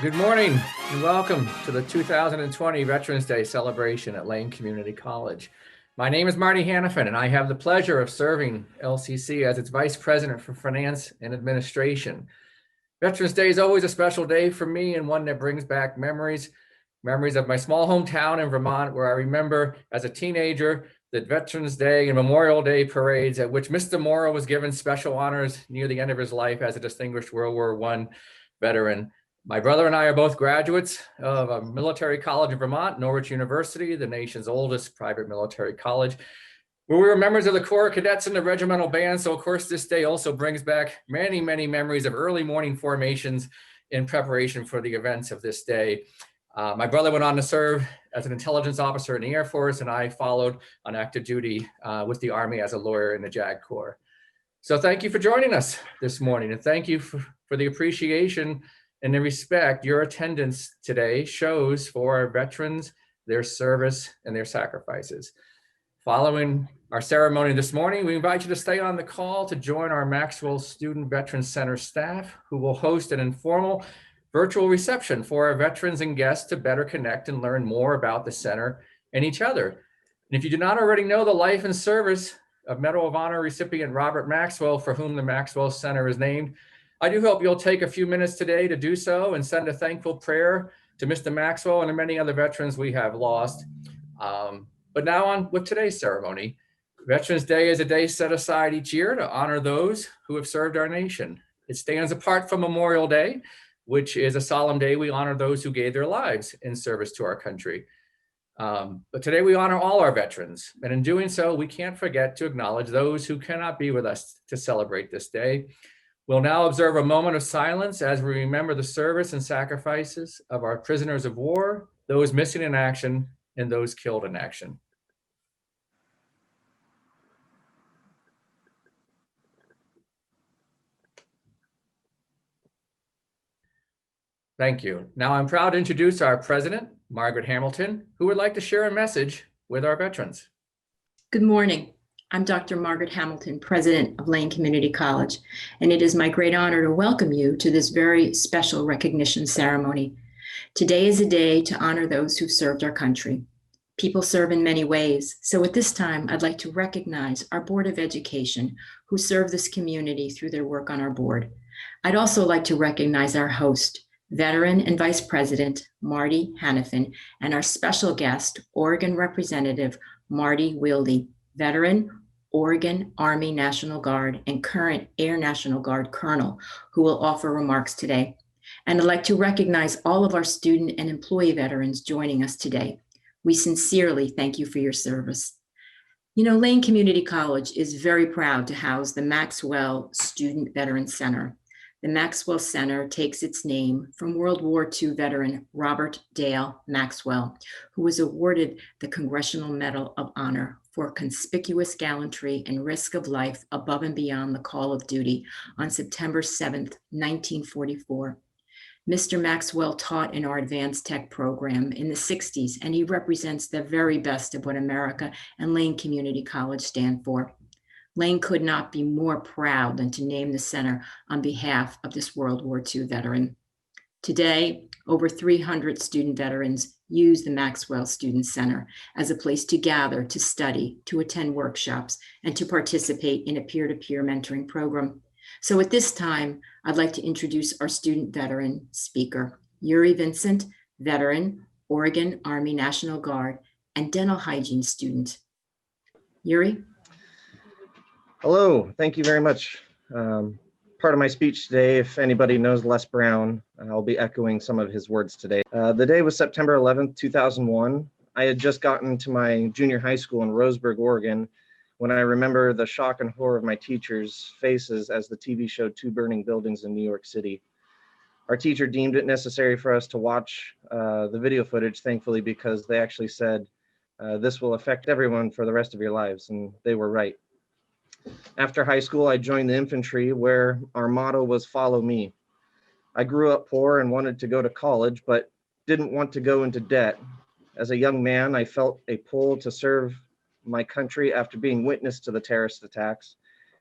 Good morning and welcome to the 2020 Veterans Day celebration at Lane Community College. My name is Marty Hannafin and I have the pleasure of serving LCC as its Vice President for Finance and Administration. Veterans Day is always a special day for me and one that brings back memories of my small hometown in Vermont, where I remember as a teenager the Veterans Day and Memorial Day parades at which Mr. Morrow was given special honors near the end of his life as a distinguished World War I veteran. My brother and I are both graduates of a military college in Vermont, Norwich University, the nation's oldest private military college, where we were members of the Corps Cadets and the regimental band. So of course, this day also brings back many, many memories of early morning formations in preparation for the events of this day. My brother went on to serve as an intelligence officer in the Air Force, and I followed on active duty with the Army as a lawyer in the JAG Corps. So thank you for joining us this morning, and thank you for the appreciation and the respect your attendance today shows for our veterans, their service, and their sacrifices. Following our ceremony this morning, we invite you to stay on the call to join our Maxwell Student Veterans Center staff, who will host an informal virtual reception for our veterans and guests to better connect and learn more about the center and each other. And if you do not already know the life and service of Medal of Honor recipient Robert Maxwell, for whom the Maxwell Center is named, I do hope you'll take a few minutes today to do so and send a thankful prayer to Mr. Maxwell and the many other veterans we have lost. But now on with today's ceremony. Veterans Day is a day set aside each year to honor those who have served our nation. It stands apart from Memorial Day, which is a solemn day we honor those who gave their lives in service to our country. But today we honor all our veterans, and in doing so, we can't forget to acknowledge those who cannot be with us to celebrate this day. We'll now observe a moment of silence as we remember the service and sacrifices of our prisoners of war, those missing in action, and those killed in action. Thank you. Now I'm proud to introduce our president, Margaret Hamilton, who would like to share a message with our veterans. Good morning. I'm Dr. Margaret Hamilton, president of Lane Community College, and it is my great honor to welcome you to this very special recognition ceremony. Today is a day to honor those who've served our country. People serve in many ways, so at this time, I'd like to recognize our Board of Education who serve this community through their work on our board. I'd also like to recognize our host, veteran and Vice President Marty Hannafin, and our special guest, Oregon Representative Marty Wilde, veteran, Oregon Army National Guard, and current Air National Guard Colonel, who will offer remarks today. And I'd like to recognize all of our student and employee veterans joining us today. We sincerely thank you for your service. You know, Lane Community College is very proud to house the Maxwell Student Veterans Center. The Maxwell Center takes its name from World War II veteran Robert Dale Maxwell, who was awarded the Congressional Medal of Honor for conspicuous gallantry and risk of life above and beyond the call of duty on September 7th, 1944. Mr. Maxwell taught in our advanced tech program in the 60s, and he represents the very best of what America and Lane Community College stand for. Lane could not be more proud than to name the center on behalf of this World War II veteran. Today, over 300 student veterans use the Maxwell Student Center as a place to gather, to study, to attend workshops, and to participate in a peer-to-peer mentoring program. So at this time, I'd like to introduce our student veteran speaker, Yuri Vincent, veteran, Oregon Army National Guard, and dental hygiene student. Yuri? Hello, thank you very much. Part of my speech today, if anybody knows Les Brown, I'll be echoing some of his words today. The day was September 11th, 2001. I had just gotten to my junior high school in Roseburg, Oregon, when I remember the shock and horror of my teachers' faces as the TV showed two burning buildings in New York City. Our teacher deemed it necessary for us to watch the video footage, thankfully, because they actually said, this will affect everyone for the rest of your lives, and they were right. After high school, I joined the infantry, where our motto was follow me. I grew up poor and wanted to go to college, but didn't want to go into debt. As a young man, I felt a pull to serve my country after being witness to the terrorist attacks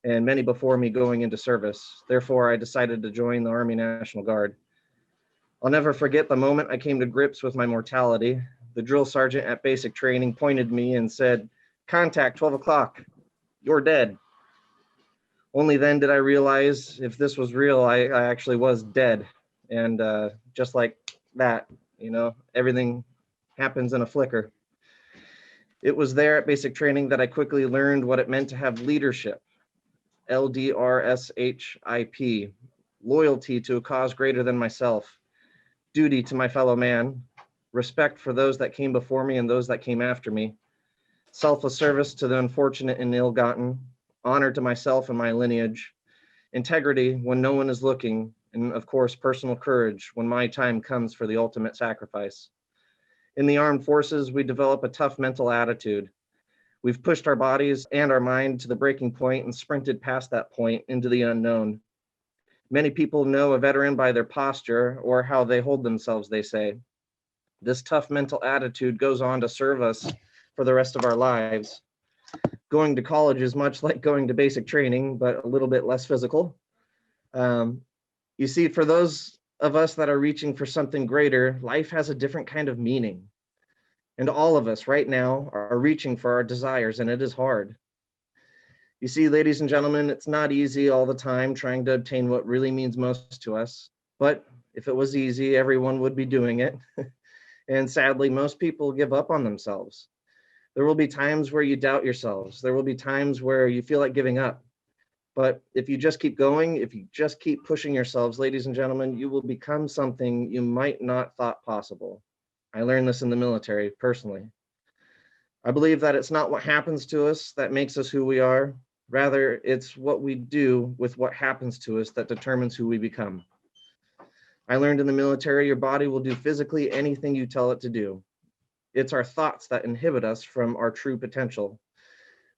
and many before me going into service. Therefore, I decided to join the Army National Guard. I'll never forget the moment I came to grips with my mortality. The drill sergeant at basic training pointed me and said, "Contact 12 o'clock, you're dead." Only then did I realize if this was real, I actually was dead. And just like that, everything happens in a flicker. It was there at basic training that I quickly learned what it meant to have leadership, LDRSHIP, loyalty to a cause greater than myself, duty to my fellow man, respect for those that came before me and those that came after me, selfless service to the unfortunate and ill-gotten, honor to myself and my lineage, integrity when no one is looking, and of course, personal courage when my time comes for the ultimate sacrifice. In the armed forces, we develop a tough mental attitude. We've pushed our bodies and our mind to the breaking point and sprinted past that point into the unknown. Many people know a veteran by their posture or how they hold themselves, they say. This tough mental attitude goes on to serve us for the rest of our lives. Going to college is much like going to basic training, but a little bit less physical. You see, for those of us that are reaching for something greater, life has a different kind of meaning. And all of us right now are reaching for our desires, and it is hard. You see, ladies and gentlemen, it's not easy all the time trying to obtain what really means most to us. But if it was easy, everyone would be doing it. And sadly, most people give up on themselves. There will be times where you doubt yourselves. There will be times where you feel like giving up. But if you just keep going, if you just keep pushing yourselves, ladies and gentlemen, you will become something you might not thought possible. I learned this in the military personally. I believe that it's not what happens to us that makes us who we are. Rather, it's what we do with what happens to us that determines who we become. I learned in the military, your body will do physically anything you tell it to do. It's our thoughts that inhibit us from our true potential.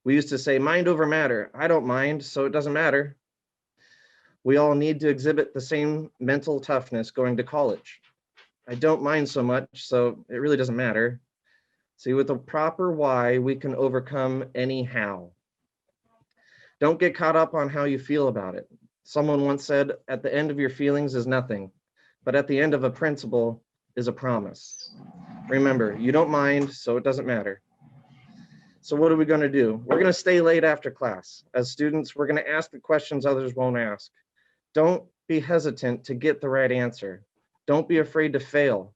We used to say, mind over matter. I don't mind, so it doesn't matter. We all need to exhibit the same mental toughness going to college. I don't mind so much, so it really doesn't matter. See, with the proper why, we can overcome any how. Don't get caught up on how you feel about it. Someone once said, at the end of your feelings is nothing, but at the end of a principle is a promise. Remember, you don't mind, so it doesn't matter. So what are we going to do? We're going to stay late after class. As students, we're going to ask the questions others won't ask. Don't be hesitant to get the right answer. Don't be afraid to fail.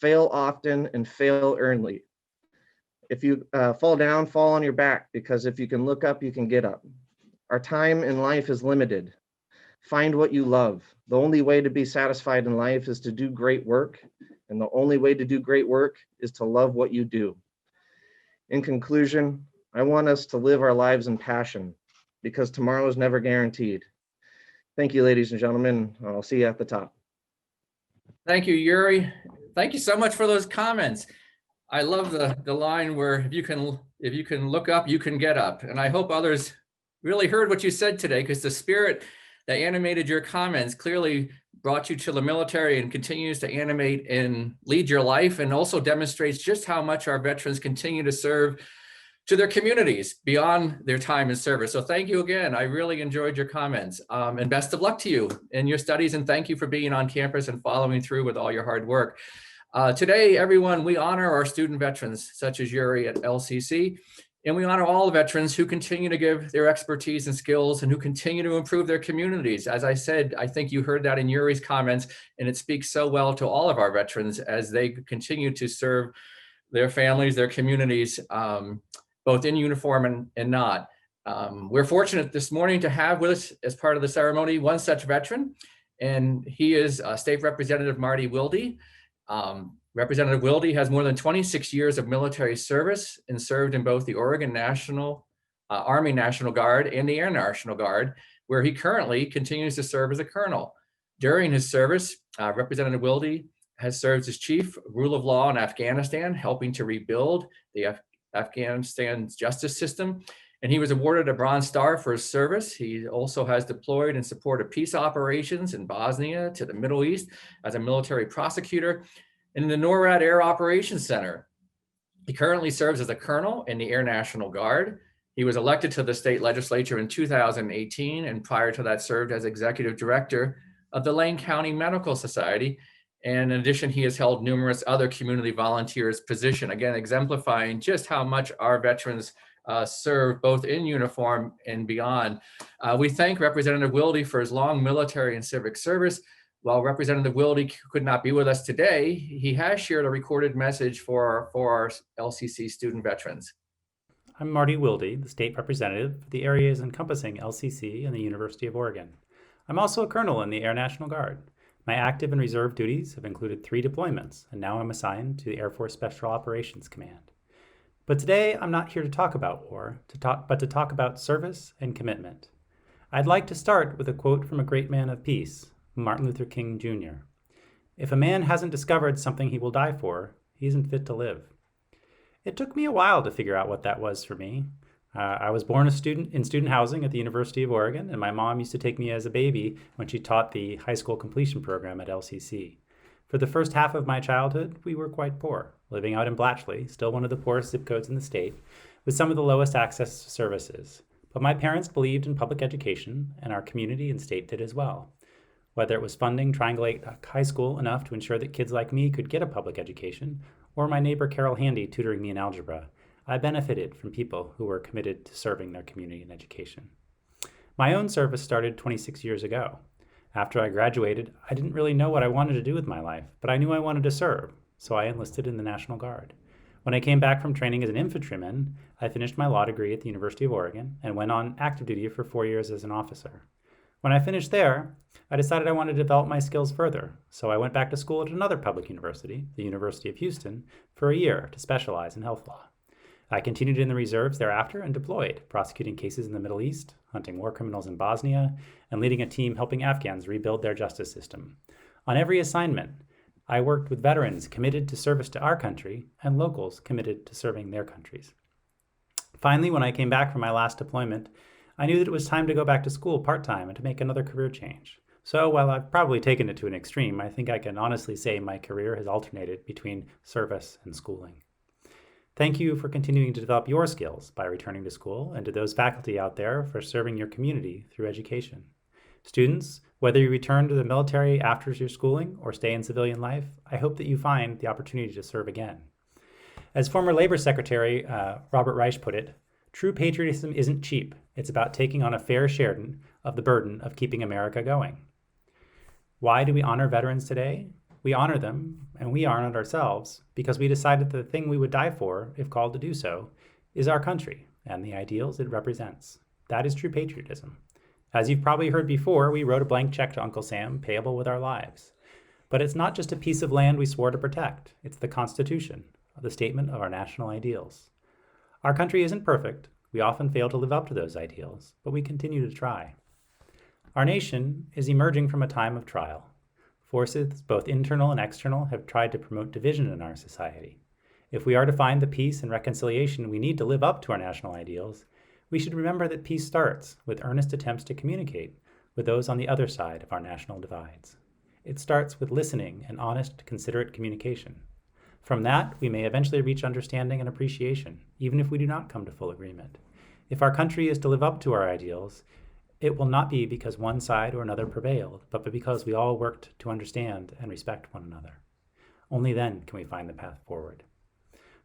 Fail often and fail early. If you fall down, fall on your back, because if you can look up, you can get up. Our time in life is limited. Find what you love. The only way to be satisfied in life is to do great work. And the only way to do great work is to love what you do. In conclusion, I want us to live our lives in passion because tomorrow is never guaranteed. Thank you, ladies and gentlemen. I'll see you at the top. Thank you, Yuri. Thank you so much for those comments. I love the line where if you can look up, you can get up. And I hope others really heard what you said today, because the spirit that animated your comments clearly brought you to the military and continues to animate and lead your life, and also demonstrates just how much our veterans continue to serve to their communities beyond their time in service. So thank you again. I really enjoyed your comments, and best of luck to you in your studies. And thank you for being on campus and following through with all your hard work. Today, everyone, we honor our student veterans, such as Yuri at LCC, and we honor all the veterans who continue to give their expertise and skills and who continue to improve their communities. As I said, I think you heard that in Yuri's comments, and it speaks so well to all of our veterans as they continue to serve their families, their communities, both in uniform and not. We're fortunate this morning to have with us, as part of the ceremony, one such veteran, and he is State Representative Marty Wilde. Representative Wilde has more than 26 years of military service and served in both the Oregon Army National Guard and the Air National Guard, where he currently continues to serve as a colonel. During his service, Representative Wilde has served as chief rule of law in Afghanistan, helping to rebuild the Afghanistan's justice system. And he was awarded a Bronze Star for his service. He also has deployed in support of peace operations in Bosnia to the Middle East as a military prosecutor in the NORAD Air Operations Center. He currently serves as a colonel in the Air National Guard. He was elected to the state legislature in 2018, and prior to that served as executive director of the Lane County Medical Society. And in addition, he has held numerous other community volunteers position, again, exemplifying just how much our veterans serve both in uniform and beyond. We thank Representative Wilde for his long military and civic service. While Representative Wilde could not be with us today, he has shared a recorded message for our LCC student veterans. I'm Marty Wilde, the state representative for the areas encompassing LCC and the University of Oregon. I'm also a colonel in the Air National Guard. My active and reserve duties have included 3 deployments, and now I'm assigned to the Air Force Special Operations Command. But today, I'm not here to talk about war, but to talk about service and commitment. I'd like to start with a quote from a great man of peace, Martin Luther King Jr. "If a man hasn't discovered something he will die for, he isn't fit to live." It took me a while to figure out what that was for me. I was born in student housing at the University of Oregon, and my mom used to take me as a baby when she taught the high school completion program at LCC. For the first half of my childhood, we were quite poor, living out in Blatchley, still one of the poorest zip codes in the state, with some of the lowest access to services. But my parents believed in public education, and our community and state did as well. Whether it was funding Triangle High School enough to ensure that kids like me could get a public education, or my neighbor Carol Handy tutoring me in algebra, I benefited from people who were committed to serving their community in education. My own service started 26 years ago. After I graduated, I didn't really know what I wanted to do with my life, but I knew I wanted to serve, so I enlisted in the National Guard. When I came back from training as an infantryman, I finished my law degree at the University of Oregon and went on active duty for 4 years as an officer. When I finished there, I decided I wanted to develop my skills further, so I went back to school at another public university, the University of Houston, for a year to specialize in health law. I continued in the reserves thereafter and deployed, prosecuting cases in the Middle East, hunting war criminals in Bosnia, and leading a team helping Afghans rebuild their justice system. On every assignment, I worked with veterans committed to service to our country and locals committed to serving their countries. Finally, when I came back from my last deployment, I knew that it was time to go back to school part-time and to make another career change. So while I've probably taken it to an extreme, I think I can honestly say my career has alternated between service and schooling. Thank you for continuing to develop your skills by returning to school, and to those faculty out there for serving your community through education. Students, whether you return to the military after your schooling or stay in civilian life, I hope that you find the opportunity to serve again. As former Labor Secretary Robert Reich put it, true patriotism isn't cheap. It's about taking on a fair share of the burden of keeping America going. Why do we honor veterans today? We honor them, and we honor ourselves, because we decided that the thing we would die for, if called to do so, is our country and the ideals it represents. That is true patriotism. As you've probably heard before, we wrote a blank check to Uncle Sam, payable with our lives. But it's not just a piece of land we swore to protect. It's the Constitution, the statement of our national ideals. Our country isn't perfect. We often fail to live up to those ideals, but we continue to try. Our nation is emerging from a time of trial. Forces, both internal and external, have tried to promote division in our society. If we are to find the peace and reconciliation we need to live up to our national ideals, we should remember that peace starts with earnest attempts to communicate with those on the other side of our national divides. It starts with listening and honest, considerate communication. From that, we may eventually reach understanding and appreciation, even if we do not come to full agreement. If our country is to live up to our ideals, it will not be because one side or another prevailed, but because we all worked to understand and respect one another. Only then can we find the path forward.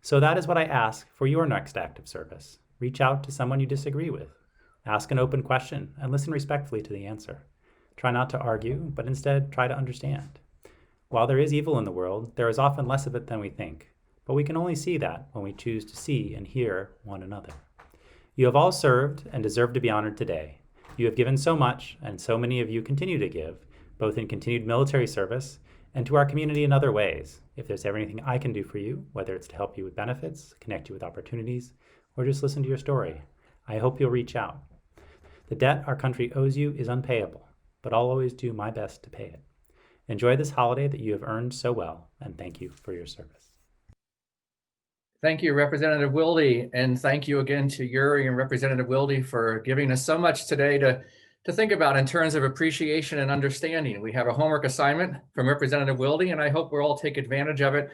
So that is what I ask for your next act of service. Reach out to someone you disagree with. Ask an open question and listen respectfully to the answer. Try not to argue, but instead try to understand. While there is evil in the world, there is often less of it than we think, but we can only see that when we choose to see and hear one another. You have all served and deserve to be honored today. You have given so much, and so many of you continue to give, both in continued military service and to our community in other ways. If there's ever anything I can do for you, whether it's to help you with benefits, connect you with opportunities, or just listen to your story, I hope you'll reach out. The debt our country owes you is unpayable, but I'll always do my best to pay it. Enjoy this holiday that you have earned so well, and thank you for your service. Thank you, Representative Wilde, and thank you again to Yuri and Representative Wilde for giving us so much today to think about in terms of appreciation and understanding. We have a homework assignment from Representative Wilde, and I hope we'll all take advantage of it.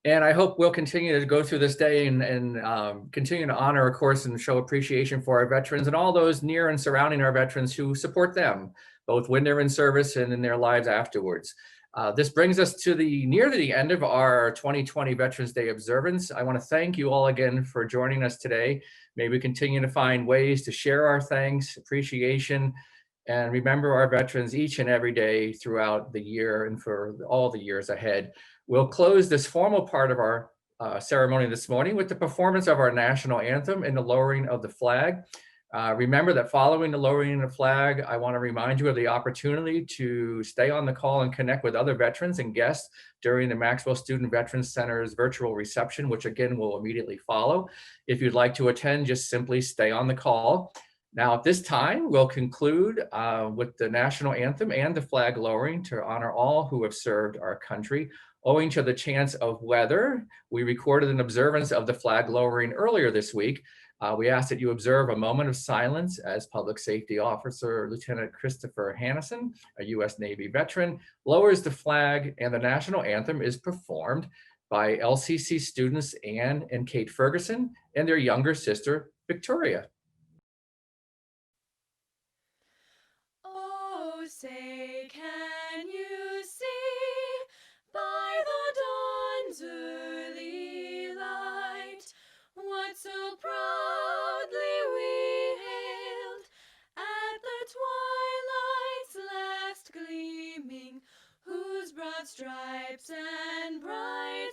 And I hope we'll continue to go through this day and continue to honor, of course, and show appreciation for our veterans and all those near and surrounding our veterans who support them, both when they're in service and in their lives afterwards. This brings us to near the end of our 2020 Veterans Day observance. I want to thank you all again for joining us today. May we continue to find ways to share our thanks, appreciation, and remember our veterans each and every day throughout the year and for all the years ahead. We'll close this formal part of our ceremony this morning with the performance of our national anthem and the lowering of the flag. Remember that following the lowering of the flag, I want to remind you of the opportunity to stay on the call and connect with other veterans and guests during the Maxwell Student Veterans Center's virtual reception, which again will immediately follow. If you'd like to attend, just simply stay on the call. Now, at this time, we'll conclude with the national anthem and the flag lowering to honor all who have served our country. Owing to the chance of weather, we recorded an observance of the flag lowering earlier this week. We ask that you observe a moment of silence as Public Safety Officer Lieutenant Christopher Hannison, a U.S. Navy veteran, lowers the flag, and the national anthem is performed by LCC students Anne and Kate Ferguson and their younger sister, Victoria. Oh, say, can you see by the dawn's early light what so proudly we hailed at the twilight's last gleaming, whose broad stripes and bright